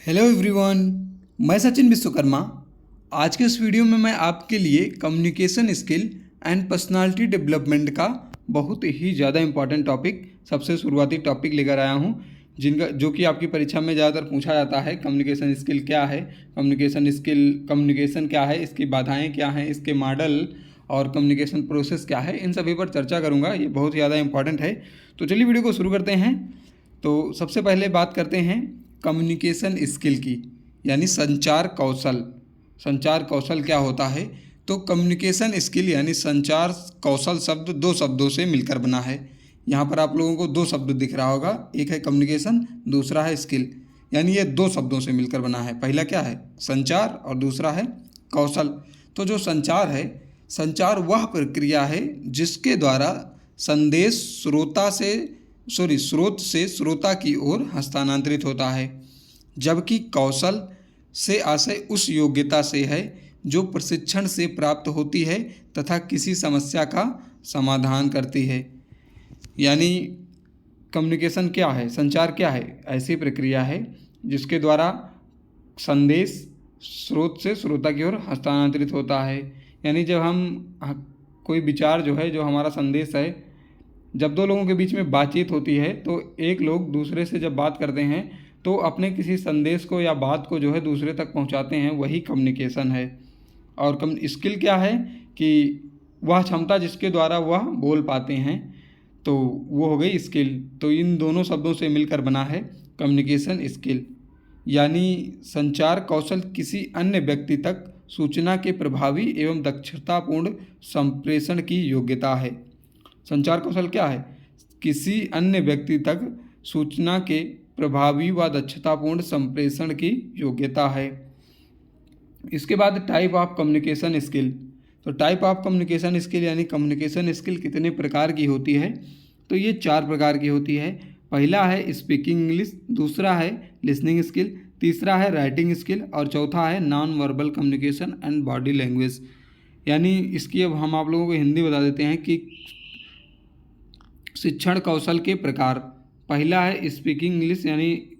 Hello everyone, मैं सचिन विश्वकर्मा। आज के इस वीडियो में मैं आपके लिए communication skill and personality development का बहुत ही ज़्यादा इम्पॉर्टेंट टॉपिक, सबसे शुरुआती टॉपिक लेकर आया हूँ, जिनका जो कि आपकी परीक्षा में ज़्यादातर पूछा जाता है। कम्युनिकेशन स्किल क्या है, कम्युनिकेशन क्या है, इसकी बाधाएँ क्या हैं, इसके मॉडल और कम्युनिकेशन प्रोसेस क्या है, इन सभी पर चर्चा करूँगा। ये बहुत ज़्यादा इंपॉर्टेंट है। तो चलिए वीडियो को शुरू करते हैं। तो सबसे पहले बात करते हैं कम्युनिकेशन स्किल की, यानी संचार कौशल। संचार कौशल क्या होता है? तो कम्युनिकेशन स्किल यानी संचार कौशल शब्द दो शब्दों से मिलकर बना है। यहाँ पर आप लोगों को दो शब्द दिख रहा होगा, एक है कम्युनिकेशन, दूसरा है स्किल। यानी ये दो शब्दों से मिलकर बना है। पहला क्या है? संचार, और दूसरा है कौशल। तो जो संचार है, संचार वह प्रक्रिया है जिसके द्वारा संदेश स्रोत से श्रोता की ओर हस्तांतरित होता है, जबकि कौशल से आशय उस योग्यता से है जो प्रशिक्षण से प्राप्त होती है तथा किसी समस्या का समाधान करती है। यानी कम्युनिकेशन क्या है, संचार क्या है? ऐसी प्रक्रिया है जिसके द्वारा संदेश स्रोत से श्रोता की ओर हस्तांतरित होता है। यानी जब हम कोई विचार जो है, जो हमारा संदेश है, जब दो लोगों के बीच में बातचीत होती है तो एक लोग दूसरे से जब बात करते हैं तो अपने किसी संदेश को या बात को जो है दूसरे तक पहुंचाते हैं, वही कम्युनिकेशन है। और स्किल क्या है कि वह क्षमता जिसके द्वारा वह बोल पाते हैं, तो वो हो गई स्किल। तो इन दोनों शब्दों से मिलकर बना है कम्युनिकेशन स्किल। यानी संचार कौशल किसी अन्य व्यक्ति तक सूचना के प्रभावी एवं दक्षतापूर्ण संप्रेषण की योग्यता है। संचार कौशल क्या है? किसी अन्य व्यक्ति तक सूचना के प्रभावी व दक्षतापूर्ण संप्रेषण की योग्यता है। इसके बाद टाइप ऑफ कम्युनिकेशन स्किल। तो टाइप ऑफ कम्युनिकेशन स्किल यानी कम्युनिकेशन स्किल कितने प्रकार की होती है? तो ये 4 प्रकार की होती है। पहला है स्पीकिंग इंग्लिश, दूसरा है लिसनिंग स्किल, तीसरा है राइटिंग स्किल, और चौथा है non verbal communication and body language. यानी इसकी अब हम आप लोगों को हिंदी बता देते हैं कि शिक्षण कौशल के प्रकार। पहला है स्पीकिंग इंग्लिश यानी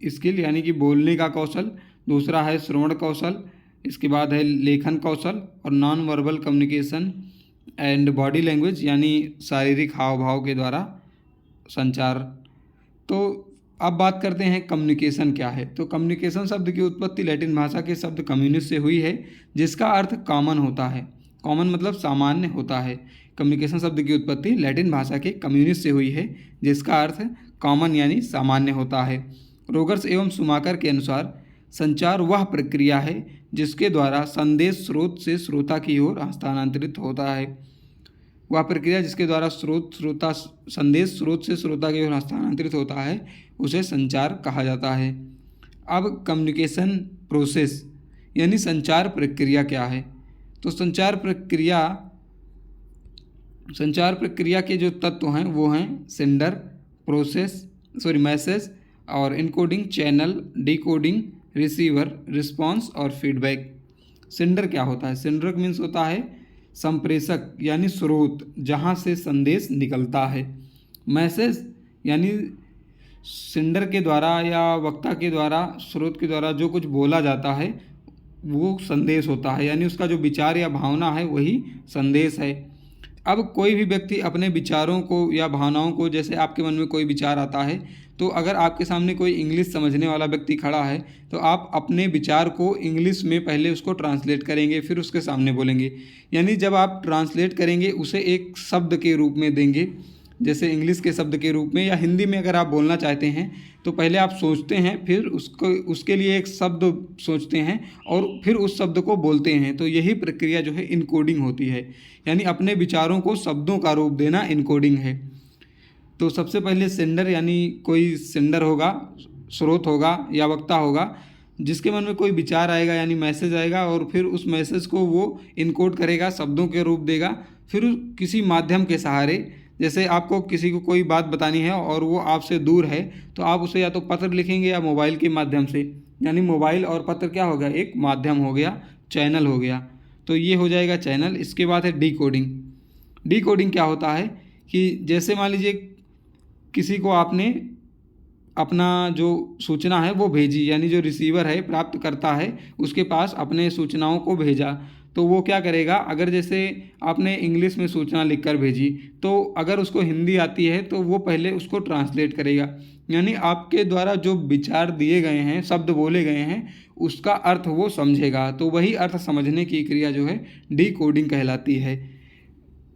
स्किल, यानी कि बोलने का कौशल। दूसरा है श्रवण कौशल। इसके बाद है लेखन कौशल और non verbal communication and body language, यानी शारीरिक हाव भाव के द्वारा संचार। तो अब बात करते हैं कम्युनिकेशन क्या है। तो कम्युनिकेशन शब्द की उत्पत्ति लैटिन भाषा के शब्द कम्युनिस से हुई है, जिसका अर्थ कॉमन होता है। कॉमन मतलब सामान्य होता है। कम्युनिकेशन शब्द की उत्पत्ति लैटिन भाषा के कम्युनिस से हुई है, जिसका अर्थ कॉमन यानी सामान्य होता है। रोगर्स एवं शुमाकर के अनुसार संचार वह प्रक्रिया है जिसके द्वारा संदेश स्रोत से श्रोता की ओर हस्तांतरित होता है। वह प्रक्रिया जिसके द्वारा संदेश स्रोत से श्रोता की ओर हस्तांतरित होता है, उसे संचार कहा जाता है। अब कम्युनिकेशन प्रोसेस यानी संचार प्रक्रिया क्या है? तो संचार प्रक्रिया के जो तत्व हैं वो हैं सेंडर, मैसेज और encoding, channel, decoding, receiver, response और फीडबैक। सेंडर क्या होता है? सेंडर मीन्स होता है संप्रेषक यानी स्रोत जहाँ से संदेश निकलता है। मैसेज यानी सेंडर के द्वारा या वक्ता के द्वारा, स्रोत के द्वारा जो कुछ बोला जाता है वो संदेश होता है, यानी उसका जो विचार या भावना है वही संदेश है। अब कोई भी व्यक्ति अपने विचारों को या भावनाओं को, जैसे आपके मन में कोई विचार आता है, तो अगर आपके सामने कोई इंग्लिश समझने वाला व्यक्ति खड़ा है तो आप अपने विचार को इंग्लिश में पहले उसको ट्रांसलेट करेंगे, फिर उसके सामने बोलेंगे। यानी जब आप ट्रांसलेट करेंगे उसे एक शब्द के रूप में देंगे, जैसे इंग्लिश के शब्द के रूप में, या हिंदी में अगर आप बोलना चाहते हैं तो पहले आप सोचते हैं, फिर उसके लिए एक शब्द सोचते हैं और फिर उस शब्द को बोलते हैं। तो यही प्रक्रिया जो है इनकोडिंग होती है, यानी अपने विचारों को शब्दों का रूप देना इनकोडिंग है। तो सबसे पहले सेंडर यानी कोई सेंडर होगा, स्रोत होगा या वक्ता होगा, जिसके मन में कोई विचार आएगा यानी मैसेज आएगा, और फिर उस मैसेज को वो इनकोड करेगा, शब्दों के रूप देगा। फिर किसी माध्यम के सहारे, जैसे आपको किसी को कोई बात बतानी है और वो आपसे दूर है, तो आप उसे या तो पत्र लिखेंगे या मोबाइल के माध्यम से, यानी मोबाइल और पत्र क्या हो गया? एक माध्यम हो गया, चैनल हो गया। तो ये हो जाएगा चैनल। इसके बाद है डिकोडिंग। डिकोडिंग क्या होता है कि जैसे मान लीजिए किसी को आपने अपना जो सूचना है वो भेजी, यानी जो रिसीवर है प्राप्त करता है उसके पास अपने सूचनाओं को भेजा, तो वो क्या करेगा, अगर जैसे आपने इंग्लिश में सूचना लिखकर भेजी तो अगर उसको हिंदी आती है तो वो पहले उसको ट्रांसलेट करेगा, यानी आपके द्वारा जो विचार दिए गए हैं, शब्द बोले गए हैं, उसका अर्थ वो समझेगा। तो वही अर्थ समझने की क्रिया जो है डिकोडिंग कहलाती है।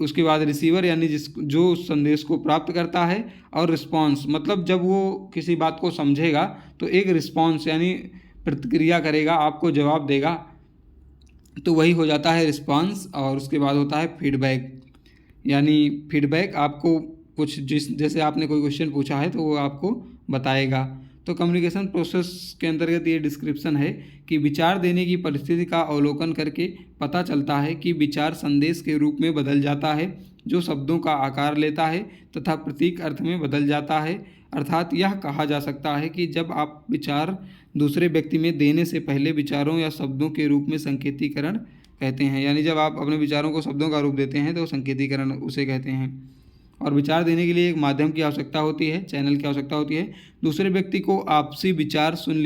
उसके बाद रिसीवर यानी जो उस संदेश को प्राप्त करता है, और रिस्पॉन्स मतलब जब वो किसी बात को समझेगा तो एक रिस्पॉन्स यानी प्रतिक्रिया करेगा, आपको जवाब देगा, तो वही हो जाता है रिस्पॉन्स। और उसके बाद होता है फीडबैक, यानी फीडबैक आपको कुछ जैसे आपने कोई क्वेश्चन पूछा है तो वो आपको बताएगा। तो कम्युनिकेशन प्रोसेस के अंतर्गत ये डिस्क्रिप्शन है कि विचार देने की परिस्थिति का अवलोकन करके पता चलता है कि विचार संदेश के रूप में बदल जाता है, जो शब्दों का आकार लेता है तथा प्रतीक अर्थ में बदल जाता है। अर्थात यह कहा जा सकता है कि जब आप विचार दूसरे व्यक्ति में देने से पहले विचारों या शब्दों के रूप में संकेतीकरण कहते हैं, यानी जब आप अपने विचारों को शब्दों का रूप देते हैं तो संकेतीकरण उसे कहते हैं। और विचार देने के लिए एक माध्यम की आवश्यकता होती है, चैनल की आवश्यकता होती है। दूसरे व्यक्ति को आपसी विचार सुन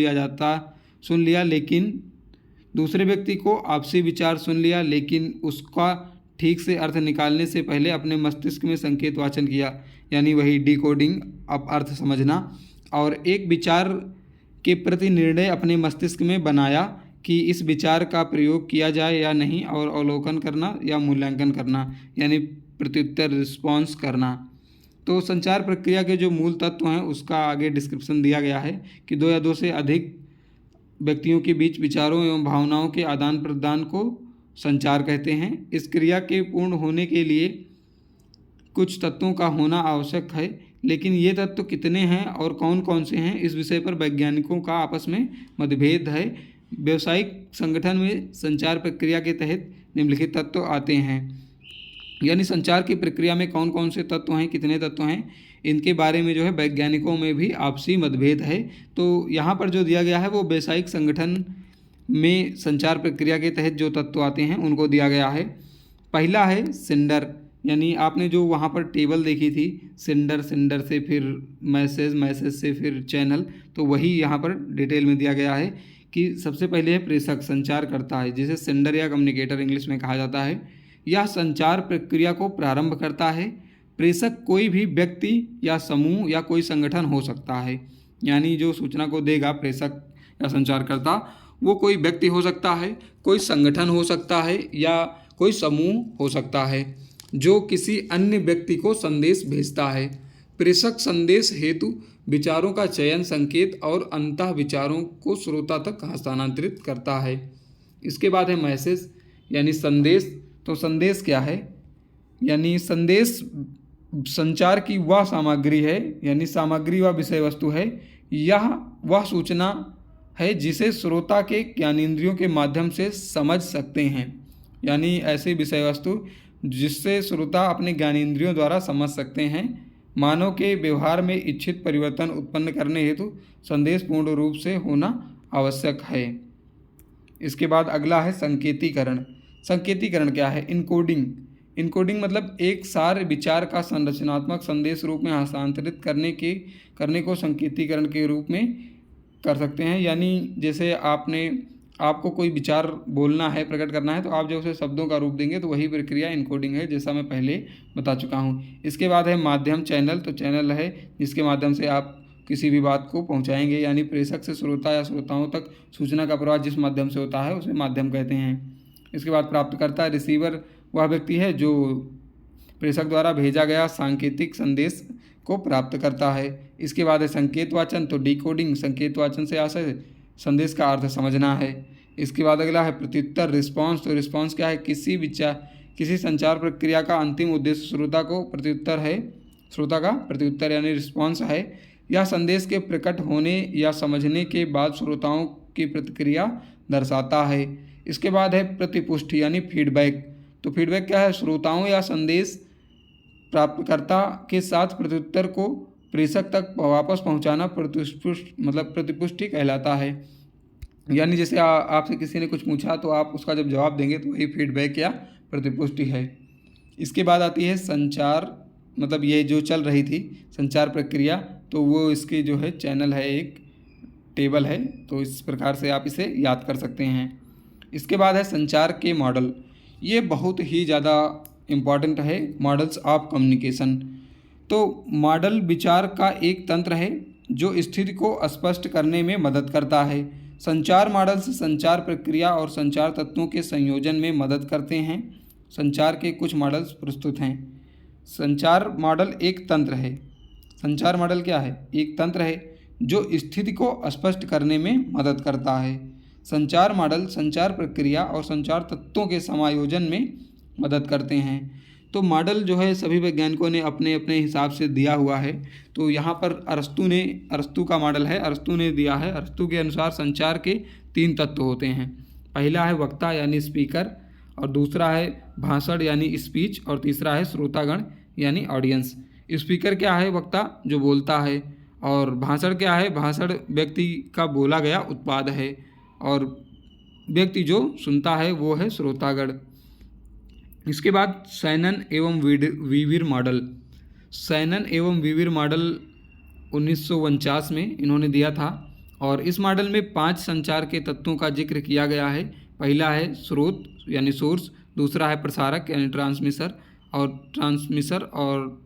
लिया लेकिन दूसरे व्यक्ति को आपसी विचार सुन लिया लेकिन उसका ठीक से अर्थ निकालने से पहले अपने मस्तिष्क में संकेत वाचन किया, यानी वही डिकोडिंग, अब अर्थ समझना। और एक विचार के प्रति निर्णय अपने मस्तिष्क में बनाया कि इस विचार का प्रयोग किया जाए या नहीं, और अवलोकन करना या मूल्यांकन करना, यानी प्रत्युत्तर रिस्पॉन्स करना। तो संचार प्रक्रिया के जो मूल तत्व हैं उसका आगे डिस्क्रिप्शन दिया गया है कि दो या दो से अधिक व्यक्तियों के बीच विचारों एवं भावनाओं के आदान प्रदान को संचार कहते हैं। इस क्रिया के पूर्ण होने के लिए कुछ तत्वों का होना आवश्यक है, लेकिन ये तत्व कितने हैं और कौन कौन से हैं, इस विषय पर वैज्ञानिकों का आपस में मतभेद है। व्यावसायिक संगठन में संचार प्रक्रिया के तहत निम्नलिखित तत्व आते हैं, यानी संचार की प्रक्रिया में कौन कौन से तत्व हैं, कितने तत्व हैं, इनके बारे में जो है वैज्ञानिकों में भी आपसी मतभेद है। तो यहाँ पर जो दिया गया है वो व्यावसायिक संगठन में संचार प्रक्रिया के तहत जो तत्व आते हैं उनको दिया गया है। पहला है सेंडर, यानी आपने जो वहाँ पर टेबल देखी थी, सेंडर से फिर मैसेज से फिर चैनल, तो वही यहाँ पर डिटेल में दिया गया है कि सबसे पहले है प्रेषक, संचार करता है, जिसे सेंडर या कम्युनिकेटर इंग्लिश में कहा जाता है। यह संचार प्रक्रिया को प्रारंभ करता है। प्रेषक कोई भी व्यक्ति या समूह या कोई संगठन हो सकता है, यानी जो सूचना को देगा प्रेषक या संचारकर्ता, वो कोई व्यक्ति हो सकता है, कोई संगठन हो सकता है या कोई समूह हो सकता है जो किसी अन्य व्यक्ति को संदेश भेजता है। प्रेषक संदेश हेतु विचारों का चयन, संकेत और अंतः विचारों को श्रोता तक हस्तांतरित करता है। इसके बाद है मैसेज यानी संदेश। तो संदेश क्या है, यानी संदेश संचार की वह सामग्री है, यानी सामग्री व विषय वस्तु है, यह वह सूचना है जिसे श्रोता के ज्ञानेंद्रियों के माध्यम से समझ सकते हैं, यानी ऐसी विषय वस्तु जिससे श्रोता अपने ज्ञानेंद्रियों द्वारा समझ सकते हैं। मानव के व्यवहार में इच्छित परिवर्तन उत्पन्न करने हेतु संदेश पूर्ण रूप से होना आवश्यक है। इसके बाद अगला है संकेतीकरण। संकेतीकरण क्या है, इनकोडिंग मतलब एक सार विचार का संरचनात्मक संदेश रूप में हस्तांतरित करने को संकेतीकरण के रूप में कर सकते हैं। यानी जैसे आपको कोई विचार बोलना है, प्रकट करना है, तो आप जब उसे शब्दों का रूप देंगे तो वही प्रक्रिया इनकोडिंग है, जैसा मैं पहले बता चुका हूँ। इसके बाद है माध्यम, चैनल। तो चैनल है जिसके माध्यम से आप किसी भी बात को पहुँचाएंगे, यानी प्रेषक से श्रोता या श्रोताओं तक सूचना का प्रवाह जिस माध्यम से होता है उसे माध्यम कहते हैं। इसके बाद प्राप्तकर्ता, रिसीवर वह व्यक्ति है जो प्रेषक द्वारा भेजा गया सांकेतिक संदेश को प्राप्त करता है। इसके बाद है संकेत वाचन। तो डिकोडिंग, संकेत वाचन से आशय संदेश का अर्थ समझना है। इसके बाद अगला है प्रत्युत्तर, रिस्पॉन्स। तो रिस्पॉन्स क्या है, किसी संचार प्रक्रिया का अंतिम उद्देश्य श्रोता का प्रत्युत्तर यानी रिस्पॉन्स है। यह संदेश के प्रकट होने या समझने के बाद श्रोताओं की प्रतिक्रिया दर्शाता है। इसके बाद है प्रतिपुष्टि यानी फीडबैक। तो फीडबैक क्या है, श्रोताओं या संदेश प्राप्तकर्ता के साथ प्रत्युत्तर को प्रेषक तक वापस पहुंचाना प्रतिपुष्टि कहलाता है। यानी जैसे आपसे किसी ने कुछ पूछा तो आप उसका जब जवाब देंगे तो वही फीडबैक या प्रतिपुष्टि है। इसके बाद आती है संचार, मतलब ये जो चल रही थी संचार प्रक्रिया, तो वो इसकी जो है चैनल है, एक टेबल है। तो इस प्रकार से आप इसे याद कर सकते हैं। इसके बाद है संचार के मॉडल। ये बहुत ही ज़्यादा इम्पॉर्टेंट है, मॉडल्स ऑफ कम्युनिकेशन। तो मॉडल विचार का एक तंत्र है जो स्थिति को स्पष्ट करने में मदद करता है। संचार मॉडल्स संचार प्रक्रिया और संचार तत्वों के संयोजन में मदद करते हैं। संचार के कुछ मॉडल्स प्रस्तुत हैं। संचार मॉडल एक तंत्र है। संचार मॉडल क्या है? एक तंत्र है जो स्थिति को स्पष्ट करने में मदद करता है। संचार मॉडल संचार प्रक्रिया और संचार तत्वों के समायोजन में मदद करते हैं। तो मॉडल जो है सभी वैज्ञानिकों ने अपने अपने हिसाब से दिया हुआ है। तो यहाँ पर अरस्तू का मॉडल है, अरस्तू ने दिया है। अरस्तू के अनुसार संचार के 3 तत्व होते हैं। पहला है वक्ता यानी स्पीकर, और दूसरा है भाषण यानी स्पीच, और तीसरा है श्रोतागण यानी ऑडियंस। स्पीकर क्या है? वक्ता जो बोलता है। और भाषण क्या है? भाषण व्यक्ति का बोला गया उत्पाद है, और व्यक्ति जो सुनता है वो है श्रोतागण। इसके बाद शैनन एवं वीविर मॉडल। शैनन एवं वीविर मॉडल 1949 में इन्होंने दिया था, और इस मॉडल में 5 संचार के तत्वों का जिक्र किया गया है। पहला है स्रोत यानी सोर्स, दूसरा है प्रसारक यानी ट्रांसमीटर, और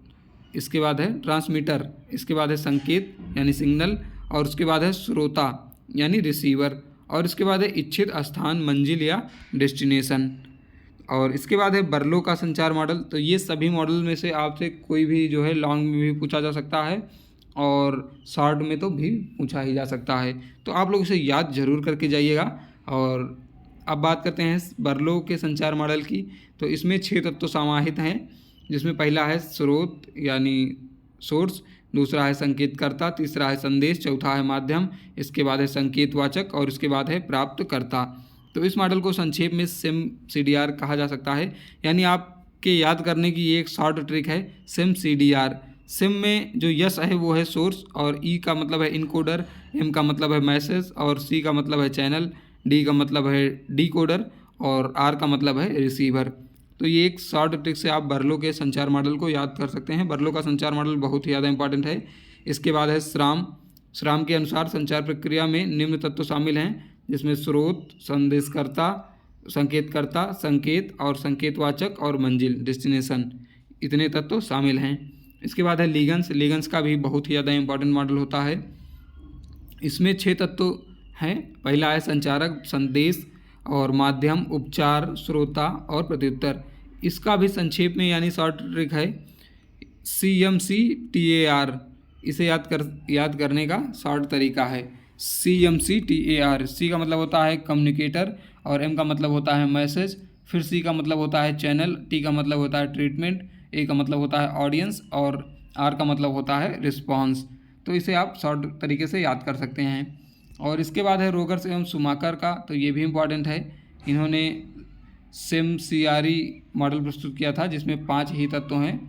इसके बाद है ट्रांसमीटर, इसके बाद है संकेत यानी सिग्नल, और उसके बाद है श्रोता यानी रिसीवर, और इसके बाद है इच्छित स्थान मंजिल या डेस्टिनेशन, और इसके बाद है बर्लो का संचार मॉडल। तो ये सभी मॉडल में से आपसे कोई भी जो है लॉन्ग में भी पूछा जा सकता है और शॉर्ट में तो भी पूछा ही जा सकता है। तो आप लोग इसे याद जरूर करके जाइएगा। और अब बात करते हैं बर्लो के संचार मॉडल की। तो इसमें 6 तत्व समाहित हैं, जिसमें पहला है स्रोत यानी सोर्स, दूसरा है संकेतकर्ता, तीसरा है संदेश, चौथा है माध्यम, इसके बाद है संकेतवाचक, और इसके बाद है प्राप्तकर्ता। तो इस मॉडल को संक्षेप में सिम CDR कहा जा सकता है। यानी आपके याद करने की ये एक शॉर्ट ट्रिक है, सिम CDR। सिम में जो यस है वो है सोर्स, और ई का मतलब है इनकोडर, एम का मतलब है मैसेज, और सी का मतलब है चैनल, डी का मतलब है डीकोडर, और आर का मतलब है रिसीवर। तो ये एक शॉर्ट ट्रिक से आप बर्लो के संचार मॉडल को याद कर सकते हैं। बर्लो का संचार मॉडल बहुत ही ज़्यादा इंपॉर्टेंट है। इसके बाद है श्राम के अनुसार संचार प्रक्रिया में निम्न तत्व शामिल हैं, जिसमें स्रोत, संदेशकर्ता, संकेतकर्ता, संकेत और संकेतवाचक और मंजिल डेस्टिनेशन, इतने तत्व शामिल हैं। इसके बाद है लीगन्स का भी बहुत ही ज़्यादा इंपॉर्टेंट मॉडल होता है। इसमें 6 तत्व हैं। पहला है संचारक, संदेश और माध्यम, उपचार, श्रोता और प्रत्युत्तर। इसका भी संक्षेप में यानी शॉर्ट ट्रिक है CMCTAR। इसे याद करने का शॉर्ट तरीका है CMCTAR। C का मतलब होता है कम्युनिकेटर, और M का मतलब होता है मैसेज, फिर C का मतलब होता है चैनल, T का मतलब होता है ट्रीटमेंट, A का मतलब होता है ऑडियंस, और R का मतलब होता है रिस्पॉन्स। तो इसे आप शॉर्ट तरीके से याद कर सकते हैं। और इसके बाद है रोगर्स एवं शुमाकर का। तो ये भी इम्पॉर्टेंट है। इन्होंने SIMCRE मॉडल प्रस्तुत किया था, जिसमें 5 ही तत्व हैं,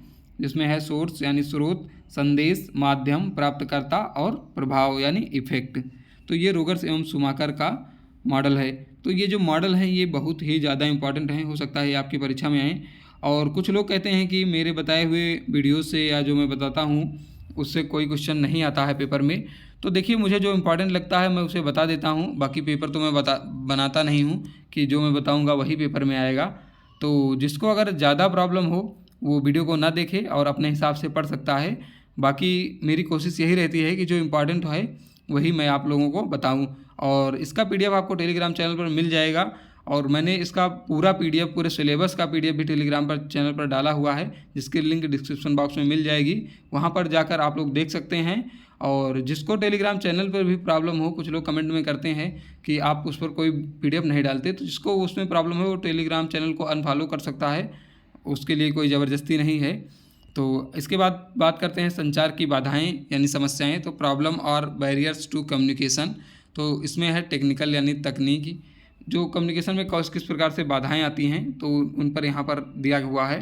जिसमें है सोर्स यानी स्रोत, संदेश, माध्यम, प्राप्तकर्ता और प्रभाव यानी इफेक्ट। तो ये रोगर्स एवं शुमाकर का मॉडल है। तो ये जो मॉडल हैं ये बहुत ही ज़्यादा इंपॉर्टेंट हैं, हो सकता है ये आपकी परीक्षा में आए। और कुछ लोग कहते हैं कि मेरे बताए हुए वीडियो से या जो मैं बताता हूँ उससे कोई क्वेश्चन नहीं आता है पेपर में। तो देखिए, मुझे जो इम्पोर्टेंट लगता है मैं उसे बता देता हूँ, बाकी पेपर तो मैं बनाता नहीं हूँ कि जो मैं बताऊँगा वही पेपर में आएगा। तो जिसको अगर ज़्यादा प्रॉब्लम हो वो वीडियो को ना देखे और अपने हिसाब से पढ़ सकता है। बाकी मेरी कोशिश यही रहती है कि जो इम्पोर्टेंट है वही मैं आप लोगों को बताऊँ। और इसका PDF आपको टेलीग्राम चैनल पर मिल जाएगा, और मैंने इसका पूरा PDF, पूरे सिलेबस का PDF भी टेलीग्राम पर चैनल पर डाला हुआ है, जिसकी लिंक डिस्क्रिप्शन बॉक्स में मिल जाएगी। वहाँ पर जाकर आप लोग देख सकते हैं। और जिसको टेलीग्राम चैनल पर भी प्रॉब्लम हो, कुछ लोग कमेंट में करते हैं कि आप उस पर कोई PDF नहीं डालते, तो जिसको उसमें प्रॉब्लम है वो टेलीग्राम चैनल को अनफॉलो कर सकता है, उसके लिए कोई ज़बरदस्ती नहीं है। तो इसके बाद बात करते हैं संचार की बाधाएं यानी समस्याएं। तो प्रॉब्लम और बैरियर्स टू कम्युनिकेशन। तो इसमें है टेक्निकल यानी तकनीकी, जो कम्युनिकेशन में किस प्रकार से बाधाएं आती हैं, तो उन पर यहाँ पर दिया हुआ है।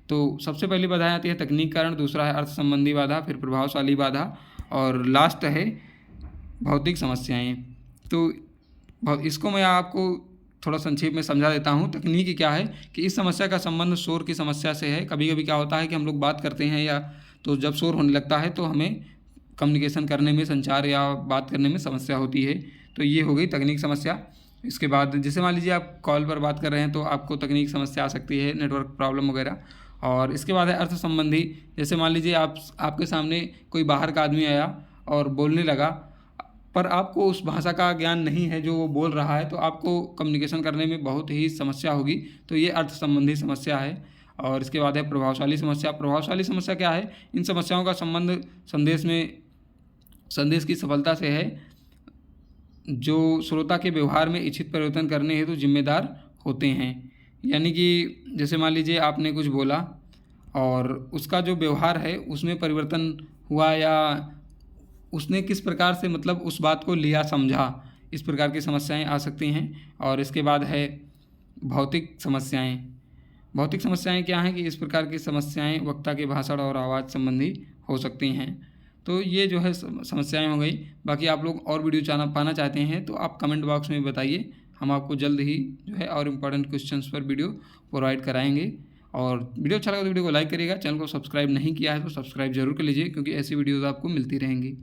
तो सबसे पहली बाधाएं आती है तकनीक कारण, दूसरा है अर्थ संबंधी बाधा, फिर प्रभावशाली बाधा, और लास्ट है भौतिक समस्याएं। तो इसको मैं आपको थोड़ा संक्षेप में समझा देता हूँ। तकनीकी क्या है कि इस समस्या का संबंध शोर की समस्या से है। कभी कभी क्या होता है कि हम लोग बात करते हैं या तो जब शोर होने लगता है तो हमें कम्युनिकेशन करने में, संचार या बात करने में समस्या होती है। तो ये हो गई तकनीक समस्या। इसके बाद जैसे मान लीजिए आप कॉल पर बात कर रहे हैं तो आपको तकनीक समस्या आ सकती है, नेटवर्क प्रॉब्लम वगैरह। और इसके बाद है अर्थ संबंधी। जैसे मान लीजिए आपके सामने कोई बाहर का आदमी आया और बोलने लगा, पर आपको उस भाषा का ज्ञान नहीं है जो वो बोल रहा है, तो आपको कम्युनिकेशन करने में बहुत ही समस्या होगी। तो ये अर्थ संबंधी समस्या है। और इसके बाद है प्रभावशाली समस्या। प्रभावशाली समस्या क्या है? इन समस्याओं का संबंध संदेश की सफलता से है, जो श्रोता के व्यवहार में इच्छित परिवर्तन करने हेतु जिम्मेदार होते हैं। यानी कि जैसे मान लीजिए आपने कुछ बोला और उसका जो व्यवहार है उसमें परिवर्तन हुआ, या उसने किस प्रकार से मतलब उस बात को लिया, समझा, इस प्रकार की समस्याएं आ सकती हैं। और इसके बाद है भौतिक समस्याएं। भौतिक समस्याएं क्या हैं कि इस प्रकार की समस्याएं वक्ता के भाषण और आवाज़ संबंधी हो सकती हैं। तो ये जो है समस्याएं हो गई। बाकी आप लोग और वीडियो पाना चाहते हैं तो आप कमेंट बॉक्स में बताइए, हम आपको जल्द ही जो है और इम्पोर्टेंट क्वेश्चंस पर वीडियो प्रोवाइड कराएंगे। और वीडियो अच्छा लगा तो वीडियो को लाइक करिएगा। चैनल को सब्सक्राइब नहीं किया है तो सब्सक्राइब जरूर कर लीजिए, क्योंकि ऐसी वीडियोज़ आपको मिलती रहेंगी।